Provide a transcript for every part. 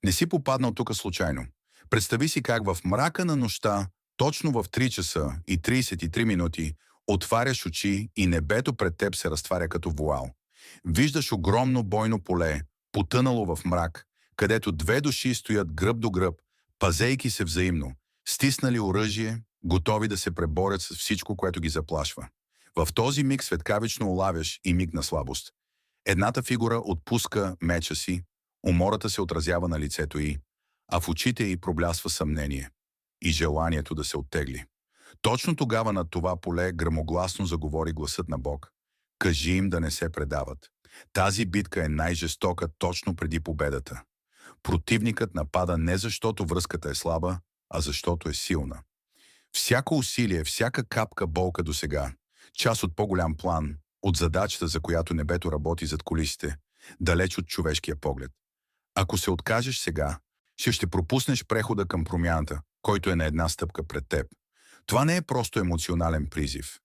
Не си попаднал тук случайно. Представи си как в мрака на нощта, точно в 3 часа и 33 минути, отваряш очи и небето пред теб се разтваря като вуал. Виждаш огромно бойно поле, потънало в мрак, където две души стоят гръб до гръб, пазейки се взаимно, стиснали оръжие, готови да се преборят с всичко, което ги заплашва. В този миг светкавично улавяш и миг на слабост. Едната фигура отпуска меча си, умората се отразява на лицето й, а в очите й проблясва съмнение и желанието да се оттегли. Точно тогава над това поле гръмогласно заговори гласът на Бог. Кажи им да не се предават. Тази битка е най-жестока точно преди победата. Противникът напада не защото връзката е слаба, а защото е силна. Всяко усилие, всяка капка болка досега, част от по-голям план, от задачата, за която небето работи зад кулисите, далеч от човешкия поглед. Ако се откажеш сега, ще пропуснеш прехода към промяната, който е на една стъпка пред теб. Това не е просто емоционален призив.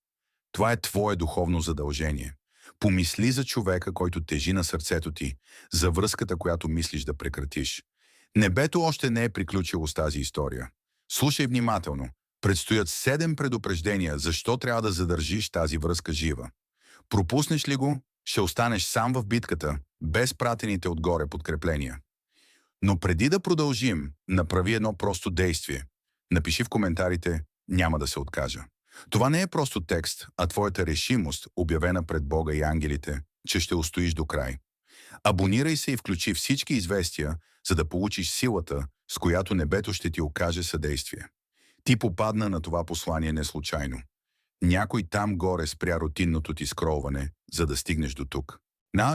Това е твое духовно задължение. Помисли за човека, който тежи на сърцето ти, за връзката, която мислиш да прекратиш. Небето още не е приключило с тази история. Слушай внимателно. Предстоят 7 предупреждения, защо трябва да задържиш тази връзка жива. Пропуснеш ли го, ще останеш сам в битката, без пратените отгоре подкрепления. Но преди да продължим, направи едно просто действие. Напиши в коментарите «Няма да се откажа». Това не е просто текст, а твоята решимост, обявена пред Бога и ангелите, че ще устоиш до край. Абонирай се и включи всички известия, за да получиш силата, с която небето ще ти окаже съдействие. Ти попадна на това послание неслучайно. Някой там горе спря рутинното ти скролване, за да стигнеш до тук.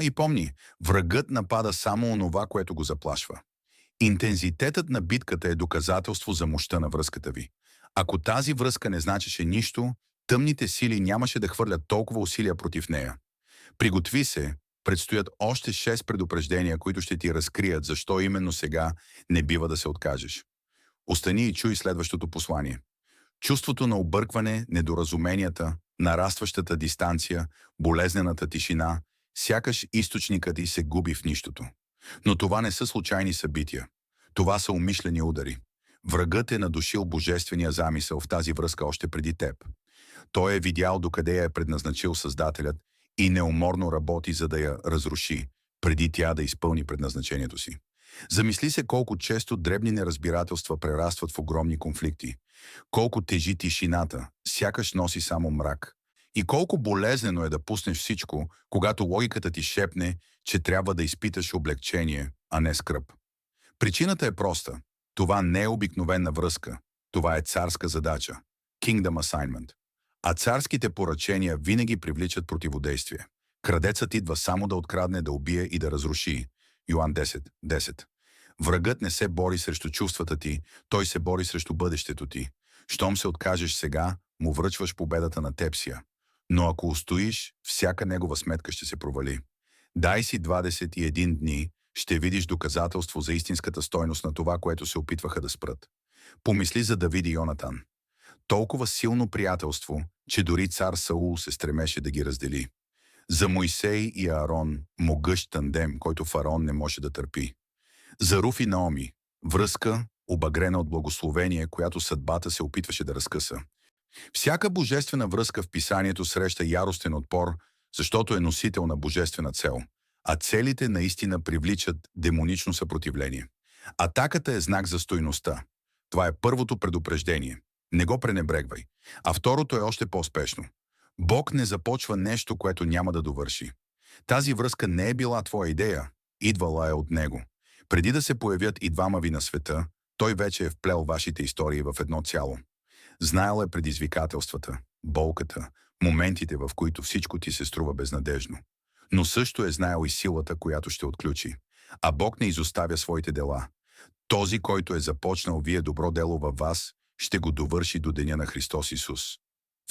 И помни, врагът напада само онова, което го заплашва. Интензитетът на битката е доказателство за мощта на връзката ви. Ако тази връзка не значеше нищо, тъмните сили нямаше да хвърлят толкова усилия против нея. Приготви се, предстоят още 6 предупреждения, които ще ти разкрият защо именно сега не бива да се откажеш. Остани и чуй следващото послание. Чувството на объркване, недоразуменията, нарастващата дистанция, болезнената тишина, сякаш източникът ти се губи в нищото. Но това не са случайни събития. Това са умишлени удари. Врагът е надушил божествения замисъл в тази връзка още преди теб. Той е видял докъде я е предназначил Създателят и неуморно работи, за да я разруши, преди тя да изпълни предназначението си. Замисли се колко често дребни неразбирателства прерастват в огромни конфликти, колко тежи тишината, сякаш носи само мрак, и колко болезнено е да пуснеш всичко, когато логиката ти шепне, че трябва да изпиташ облегчение, а не скръб. Причината е проста. Това не е обикновена връзка. Това е царска задача. Kingdom Assignment. А царските поръчения винаги привличат противодействие. Крадецът идва само да открадне, да убие и да разруши. Йоан 10:10. Врагът не се бори срещу чувствата ти, той се бори срещу бъдещето ти. Щом се откажеш сега, му връчваш победата на тепсия. Но ако устоиш, всяка негова сметка ще се провали. Дай си 21 дни, ще видиш доказателство за истинската стойност на това, което се опитваха да спрат. Помисли за Давид и Йонатан. Толкова силно приятелство, че дори цар Саул се стремеше да ги раздели. За Мойсей и Аарон, могъщ тандем, който фараон не може да търпи. За Руф и Наоми, връзка, обагрена от благословение, която съдбата се опитваше да разкъса. Всяка божествена връзка в писанието среща яростен отпор, защото е носител на божествена цел, а целите наистина привличат демонично съпротивление. Атаката е знак за стойността. Това е първото предупреждение. Не го пренебрегвай. А второто е още по-спешно. Бог не започва нещо, което няма да довърши. Тази връзка не е била твоя идея, идвала е от Него. Преди да се появят и двама ви на света, Той вече е вплел вашите истории в едно цяло. Знаел е предизвикателствата, болката, моментите, в които всичко ти се струва безнадежно. Но също е знаел и силата, която ще отключи. А Бог не изоставя своите дела. Този, който е започнал вие добро дело във вас, ще го довърши до деня на Христос Исус.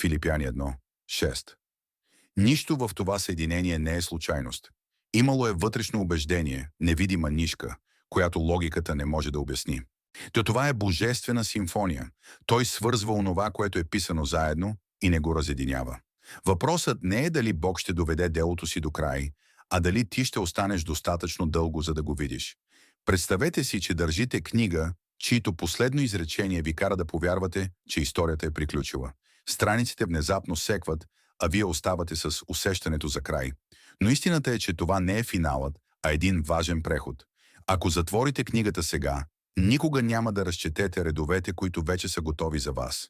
Филипяни 1:6. Нищо в това съединение не е случайност. Имало е вътрешно убеждение, невидима нишка, която логиката не може да обясни. Това е божествена симфония. Той свързва онова, което е писано заедно и не го разединява. Въпросът не е дали Бог ще доведе делото си до край, а дали ти ще останеш достатъчно дълго, за да го видиш. Представете си, че държите книга, чието последно изречение ви кара да повярвате, че историята е приключила. Страниците внезапно секват, а вие оставате с усещането за край. Но истината е, че това не е финалът, а един важен преход. Ако затворите книгата сега, никога няма да разчетете редовете, които вече са готови за вас.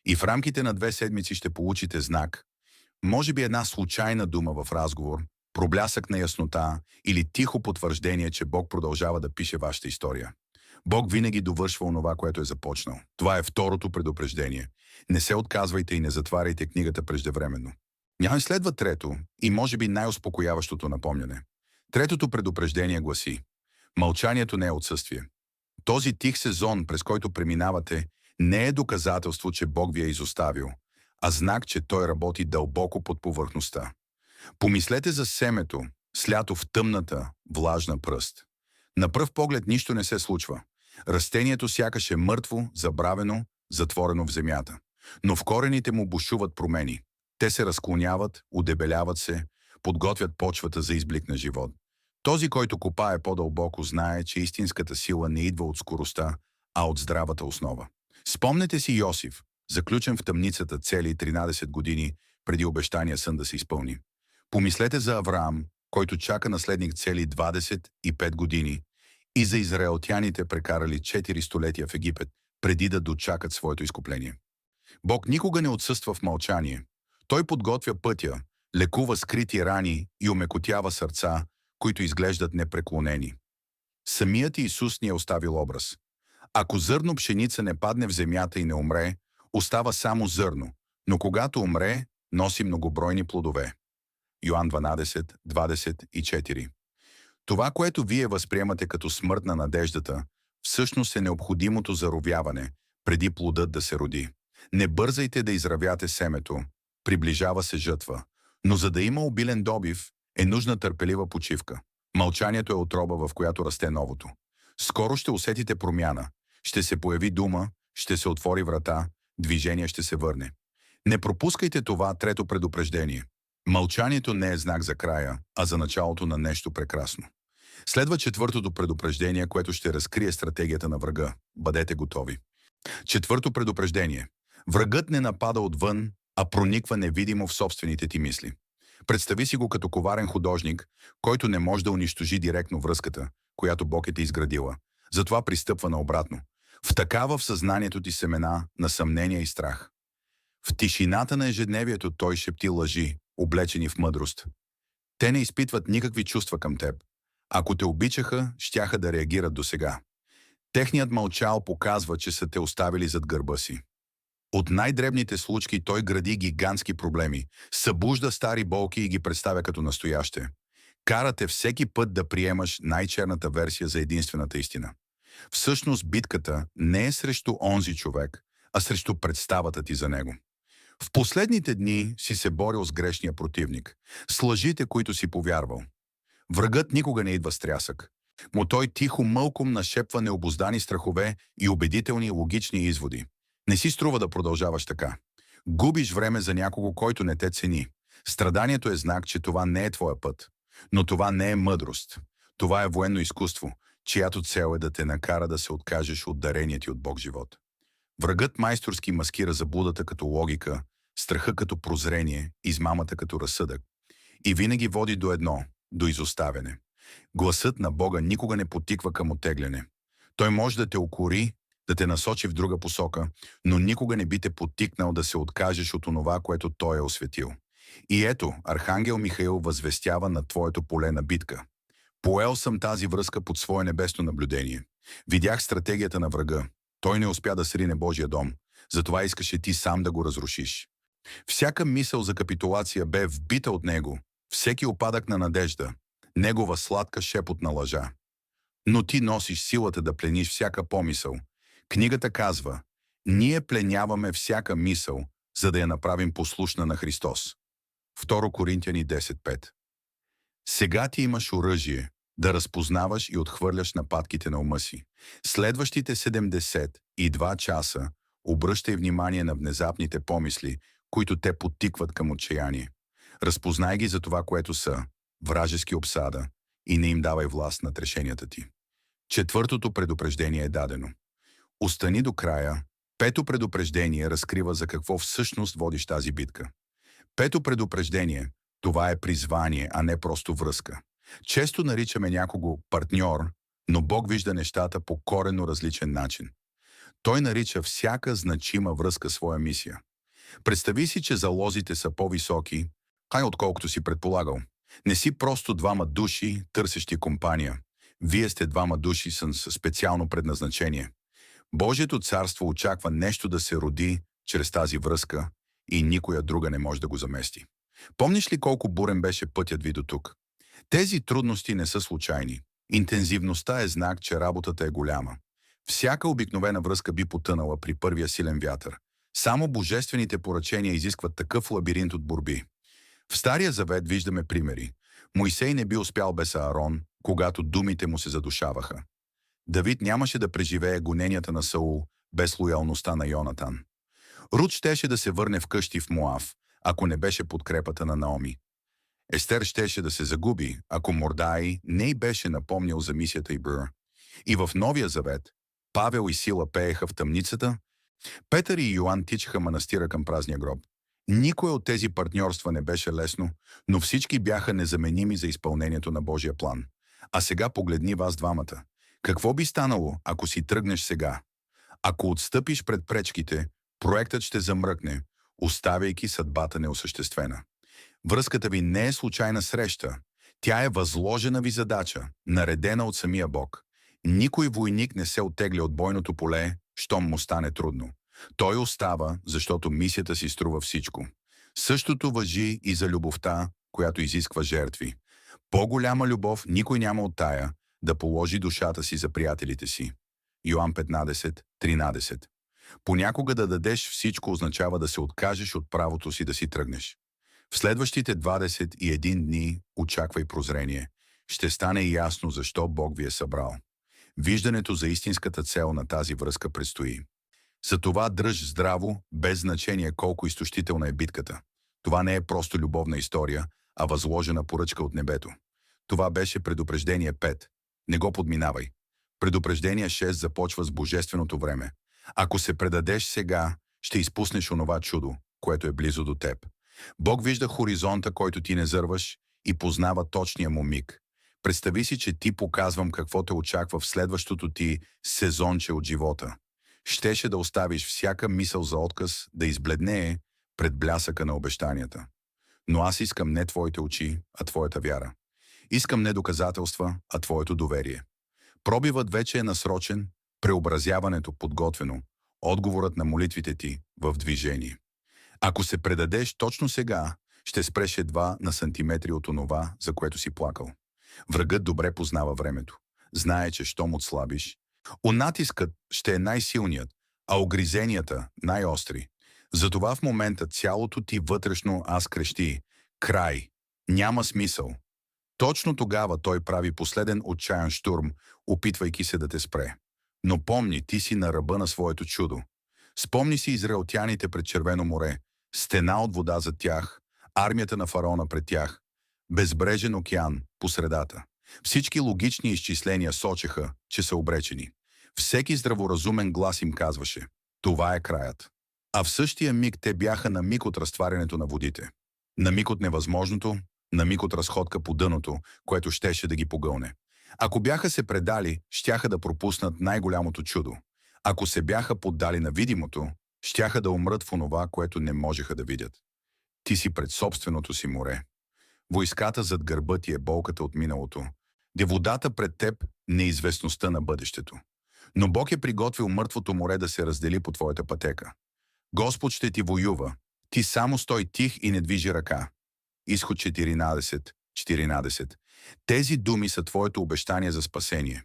И в рамките на 2 седмици ще получите знак, може би една случайна дума в разговор, проблясък на яснота или тихо потвърждение, че Бог продължава да пише вашата история. Бог винаги довършва онова, което е започнал. Това е второто предупреждение. Не се отказвайте и не затваряйте книгата преждевременно. Няма следва трето и може би най-успокояващото напомняне. Третото предупреждение гласи: мълчанието не е отсъствие. Този тих сезон, през който преминавате, не е доказателство, че Бог ви е изоставил, а знак, че Той работи дълбоко под повърхността. Помислете за семето, слято в тъмната, влажна пръст. На пръв поглед нищо не се случва. Растението сякаш е мъртво, забравено, затворено в земята. Но в корените му бушуват промени. Те се разклоняват, удебеляват се, подготвят почвата за изблик на живот. Този, който копае по-дълбоко, знае, че истинската сила не идва от скоростта, а от здравата основа. Спомнете си Йосиф, заключен в тъмницата цели 13 години преди обещания сън да се изпълни. Помислете за Авраам, който чака наследник цели 25 години, и за израелтяните, прекарали 4 столетия в Египет, преди да дочакат своето изкупление. Бог никога не отсъства в мълчание. Той подготвя пътя, лекува скрити рани и омекотява сърца, които изглеждат непреклонени. Самият Исус ни е оставил образ. Ако зърно пшеница не падне в земята и не умре, остава само зърно, но когато умре, носи многобройни плодове. Йоан 12, 24. Това, което вие възприемате като смърт на надеждата, всъщност е необходимото заровяване, преди плодът да се роди. Не бързайте да изравяте семето, приближава се жътва, но за да има обилен добив, е нужна търпелива почивка. Мълчанието е отроба, в която расте новото. Скоро ще усетите промяна, ще се появи дума, ще се отвори врата, движение ще се върне. Не пропускайте това трето предупреждение. Мълчанието не е знак за края, а за началото на нещо прекрасно. Следва четвъртото предупреждение, което ще разкрие стратегията на врага. Бъдете готови. Четвърто предупреждение. Врагът не напада отвън, а прониква невидимо в собствените ти мисли. Представи си го като коварен художник, който не може да унищожи директно връзката, която Бог е ти изградила. Затова пристъпва наобратно. Втъкава в съзнанието ти семена на съмнение и страх. В тишината на ежедневието той шепти лъжи, облечени в мъдрост. Те не изпитват никакви чувства към теб. Ако те обичаха, щяха да реагират досега. Техният мълчал показва, че са те оставили зад гърба си. От най-дребните случки той гради гигантски проблеми, събужда стари болки и ги представя като настояще. Кара те всеки път да приемаш най-черната версия за единствената истина. Всъщност битката не е срещу онзи човек, а срещу представата ти за него. В последните дни си се борил с грешния противник, с лъжите, които си повярвал. Врагът никога не идва с трясък, но той тихо мълком нашепва необуздани страхове и убедителни логични изводи. Не си струва да продължаваш така. Губиш време за някого, който не те цени. Страданието е знак, че това не е твоя път. Но това не е мъдрост. Това е военно изкуство, чиято цел е да те накара да се откажеш от дарения ти от Бог живот. Врагът майсторски маскира заблудата като логика, страха като прозрение, измамата като разсъдък. И винаги води до едно – до изоставяне. Гласът на Бога никога не потиква към оттегляне. Той може да те укори, да те насочи в друга посока, но никога не би те потикнал да се откажеш от онова, което Той е осветил. И ето, Архангел Михаил възвестява на твоето поле на битка. Поел съм тази връзка под свое небесно наблюдение. Видях стратегията на врага. Той не успя да срине Божия дом. Затова искаше ти сам да го разрушиш. Всяка мисъл за капитулация бе вбита от него. Всеки опадък на надежда. Негова сладка шепот на лъжа. Но ти носиш силата да плениш всяка помисъл. Книгата казва: ние пленяваме всяка мисъл, за да я направим послушна на Христос. 2 Коринтияни 10:5. Сега ти имаш оръжие да разпознаваш и отхвърляш нападките на ума си. Следващите 72 часа обръщай внимание на внезапните помисли, които те подтикват към отчаяние. Разпознай ги за това, което са – вражески обсада, и не им давай власт над решенията ти. Четвъртото предупреждение е дадено. Остани до края. Пето предупреждение разкрива за какво всъщност водиш тази битка. Пето предупреждение – това е призвание, а не просто връзка. Често наричаме някого партньор, но Бог вижда нещата по коренно различен начин. Той нарича всяка значима връзка своя мисия. Представи си, че залозите са по-високи, отколкото си предполагал. Не си просто двама души, търсещи компания. Вие сте двама души с специално предназначение. Божието царство очаква нещо да се роди чрез тази връзка и никоя друга не може да го замести. Помниш ли колко бурен беше пътят ви до тук? Тези трудности не са случайни. Интензивността е знак, че работата е голяма. Всяка обикновена връзка би потънала при първия силен вятър. Само божествените поръчения изискват такъв лабиринт от борби. В Стария завет виждаме примери. Моисей не би успял без Аарон, когато думите му се задушаваха. Давид нямаше да преживее гоненията на Саул без лоялността на Йонатан. Рут щеше да се върне вкъщи в Моав, ако не беше подкрепата на Наоми. Естер щеше да се загуби, ако Мордай не й беше напомнил за мисията й Бър. И в Новия завет Павел и Сила пееха в тъмницата, Петър и Йоан тичаха манастира към празния гроб. Никой от тези партньорства не беше лесно, но всички бяха незаменими за изпълнението на Божия план. А сега погледни вас двамата. Какво би станало, ако си тръгнеш сега? Ако отстъпиш пред пречките, проектът ще замръкне, оставяйки съдбата неосъществена. Връзката ви не е случайна среща. Тя е възложена ви задача, наредена от самия Бог. Никой войник не се оттегля от бойното поле, щом му стане трудно. Той остава, защото мисията си струва всичко. Същото важи и за любовта, която изисква жертви. По-голяма любов никой няма от тая да положи душата си за приятелите си. Йоан 15:13. Понякога да дадеш всичко означава да се откажеш от правото си да си тръгнеш. В следващите 21 дни очаквай прозрение. Ще стане ясно защо Бог ви е събрал. Виждането за истинската цел на тази връзка предстои. Затова дръж здраво, без значение колко изтощителна е битката. Това не е просто любовна история, а възложена поръчка от небето. Това беше предупреждение 5. Не го подминавай. Предупреждение 6 започва с божественото време. Ако се предадеш сега, ще изпуснеш онова чудо, което е близо до теб. Бог вижда хоризонта, който ти не зърваш, и познава точния му миг. Представи си, че ти показвам какво те очаква в следващото ти сезонче от живота. Щеше да оставиш всяка мисъл за отказ да избледнее пред блясъка на обещанията. Но аз искам не твоите очи, а твоята вяра. Искам не доказателства, а твоето доверие. Пробивът вече е насрочен, преобразяването подготвено, отговорът на молитвите ти в движение. Ако се предадеш точно сега, ще спреш едва на сантиметри от онова, за което си плакал. Врагът добре познава времето. Знае, че щом отслабиш, натискът ще е най-силният, а огризенията най-остри. Затова в момента цялото ти вътрешно аз крещи: край, няма смисъл. Точно тогава той прави последен отчаян щурм, опитвайки се да те спре. Но помни, ти си на ръба на своето чудо. Спомни си израелтяните пред Червено море, стена от вода зад тях, армията на фараона пред тях, безбрежен океан по средата. Всички логични изчисления сочеха, че са обречени. Всеки здраворазумен глас им казваше: това е краят. А в същия миг те бяха на миг от разтварянето на водите. На миг от невъзможното, на миг от разходка по дъното, което щеше да ги погълне. Ако бяха се предали, щяха да пропуснат най-голямото чудо. Ако се бяха поддали на видимото, щяха да умрат в онова, което не можеха да видят. Ти си пред собственото си море. Войската зад гърба ти е болката от миналото. Водата пред теб – неизвестността на бъдещето. Но Бог е приготвил мъртвото море да се раздели по твоята пътека. Господ ще ти воюва. Ти само стой тих и не движи ръка. Изход 14:14. Тези думи са твоето обещание за спасение.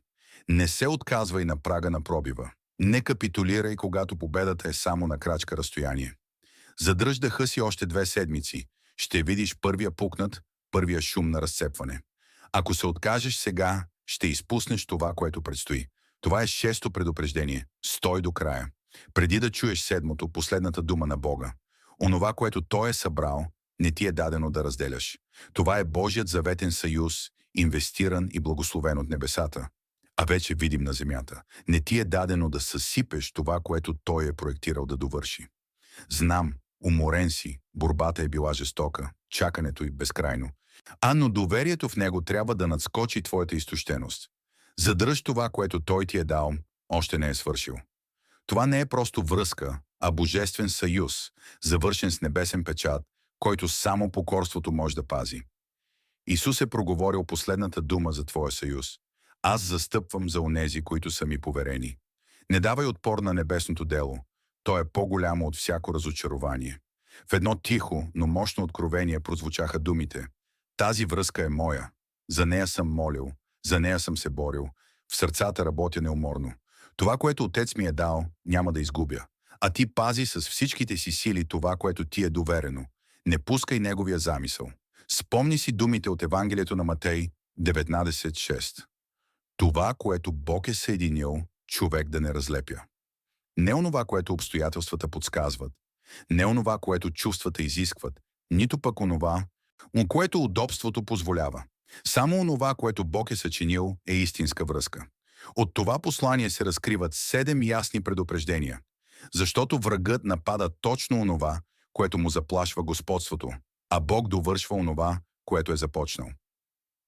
Не се отказвай на прага на пробива. Не капитулирай, когато победата е само на крачка разстояние. Задръж дъха си още 2 седмици. Ще видиш първия пукнат, първия шум на разцепване. Ако се откажеш сега, ще изпуснеш това, което предстои. Това е 6-то предупреждение. Стой до края. Преди да чуеш 7-то, последната дума на Бога. Онова, което Той е събрал, не ти е дадено да разделяш. Това е Божият заветен съюз, инвестиран и благословен от небесата. а вече видим на земята. Не ти е дадено да съсипеш това, което той е проектирал да довърши. Знам, уморен си, борбата е била жестока, чакането и безкрайно. Но доверието в него трябва да надскочи твоята изтощеност. Задръж това, което той ти е дал, още не е свършил. Това не е просто връзка, а божествен съюз, завършен с небесен печат, който само покорството може да пази. Исус е проговорил последната дума за твоя съюз. Аз застъпвам за онези, които са ми поверени. Не давай отпор на небесното дело. То е по-голямо от всяко разочарование. В едно тихо, но мощно откровение прозвучаха думите: тази връзка е моя. За нея съм молил, за нея съм се борил. В сърцата работя неуморно. Това, което Отец ми е дал, няма да изгубя. А ти пази с всичките си сили това, което ти е доверено. Не пускай неговия замисъл. Спомни си думите от Евангелието на Матей 19:6. Това, което Бог е съединил, човек да не разлепя. Не онова, което обстоятелствата подсказват, не онова, което чувствата изискват, нито пък онова, което удобството позволява. Само онова, което Бог е съчинил, е истинска връзка. От това послание се разкриват 7 ясни предупреждения, защото врагът напада точно онова, което му заплашва господството, а Бог довършва онова, което е започнал.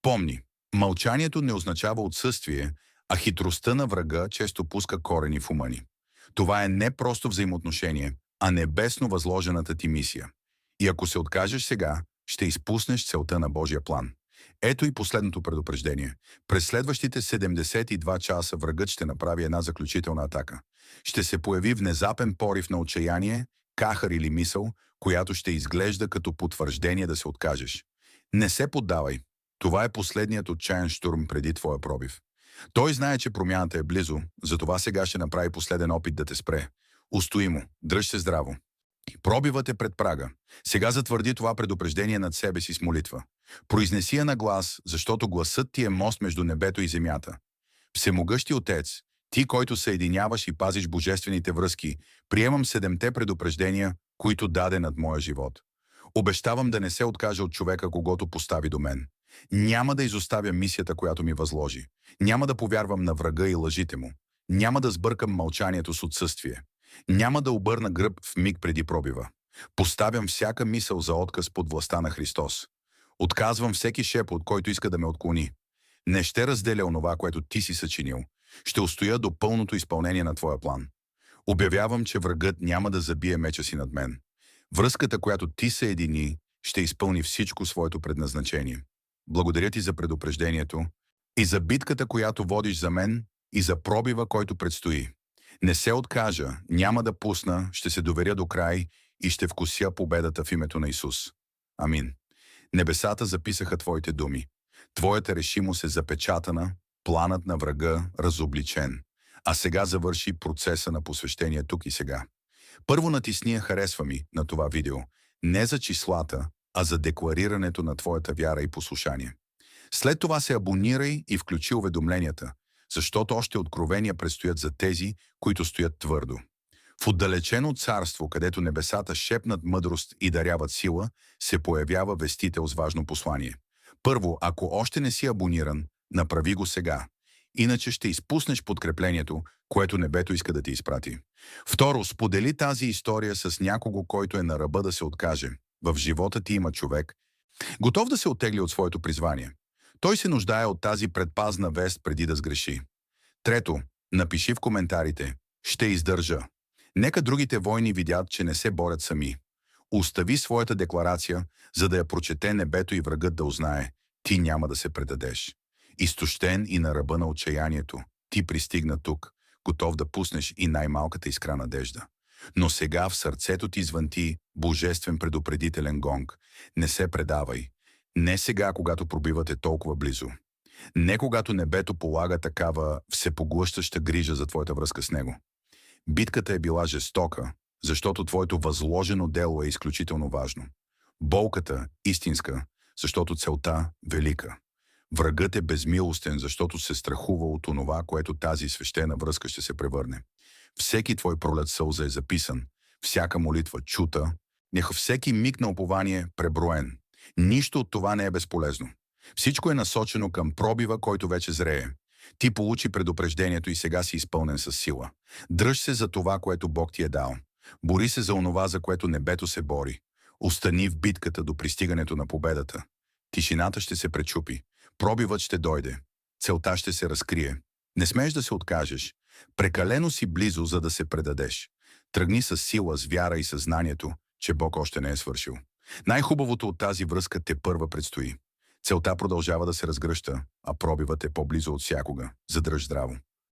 Помни, мълчанието не означава отсъствие, а хитростта на врага често пуска корени в ума ни. Това е не просто взаимоотношение, а небесно възложената ти мисия. И ако се откажеш сега, ще изпуснеш целта на Божия план. Ето и последното предупреждение. През следващите 72 часа врагът ще направи една заключителна атака. Ще се появи внезапен порив на отчаяние, кахър или мисъл, която ще изглежда като потвърждение да се откажеш. Не се поддавай. Това е последният отчаян щурм преди твоя пробив. Той знае, че промяната е близо, затова сега ще направи последен опит да те спре. Устои му, дръж се здраво. Пробивът е пред прага. Сега затвърди това предупреждение над себе си с молитва. Произнеси я на глас, защото гласът ти е мост между небето и земята. Всемогъщи Отец, ти, който съединяваш и пазиш божествените връзки, приемам 7 предупреждения, които даде над моя живот. Обещавам да не се откажа от човека, когото постави до мен. Няма да изоставя мисията, която ми възложи. Няма да повярвам на врага и лъжите му. Няма да сбъркам мълчанието с отсъствие. Няма да обърна гръб в миг преди пробива. Поставям всяка мисъл за отказ под властта на Христос. Отказвам всеки шепот, който иска да ме отклони. Не ще разделя онова, което ти си съчинил. Ще устоя до пълното изпълнение на твоя план. Обявявам, че врагът няма да забие меча си над мен. Връзката, която ти съедини, ще изпълни всичко своето предназначение. Благодаря ти за предупреждението и за битката, която водиш за мен, и за пробива, който предстои. Не се откажа, няма да пусна, ще се доверя до край и ще вкуся победата в името на Исус. Амин. Небесата записаха твоите думи. Твоята решимост е запечатана, планът на врага разобличен. А сега завърши процеса на посвещение тук и сега. Първо натисни харесва ми на това видео, не за числата, а за декларирането на твоята вяра и послушание. След това се абонирай и включи уведомленията, защото още откровения предстоят за тези, които стоят твърдо. В отдалечено царство, където небесата шепнат мъдрост и даряват сила, се появява вестител с важно послание. Първо, ако още не си абониран, направи го сега. Иначе ще изпуснеш подкреплението, което небето иска да ти изпрати. Второ, сподели тази история с някого, който е на ръба да се откаже. В живота ти има човек, готов да се оттегли от своето призвание. Той се нуждае от тази предпазна вест преди да сгреши. Трето, напиши в коментарите: ще издържа. Нека другите войни видят, че не се борят сами. Остави своята декларация, за да я прочете небето и врагът да узнае: ти няма да се предадеш. Изтощен и на ръба на отчаянието, ти пристигна тук, готов да пуснеш и най-малката искра надежда. Но сега в сърцето ти звънти божествен предупредителен гонг. Не се предавай. Не сега, когато пробивът е толкова близо. Не когато небето полага такава всепоглъщаща грижа за твоята връзка с него. Битката е била жестока, защото твоето възложено дело е изключително важно. Болката истинска, защото целта велика. Врагът е безмилостен, защото се страхува от онова, което тази свещена връзка ще се превърне. Всеки твой пролет сълза е записан, всяка молитва чута, нека всеки миг на упование преброен. Нищо от това не е безполезно. Всичко е насочено към пробива, който вече зрее. Ти получи предупреждението и сега си изпълнен с сила. Дръж се за това, което Бог ти е дал. Бори се за онова, за което небето се бори. Остани в битката до пристигането на победата. Тишината ще се пречупи. Пробивът ще дойде. Целта ще се разкрие. Не смееш да се откажеш. Прекалено си близо, за да се предадеш. Тръгни с сила, с вяра и съзнанието, че Бог още не е свършил. Най-хубавото от тази връзка те първа предстои. Целта продължава да се разгръща, а пробивът е по-близо от всякога. Задръж здраво.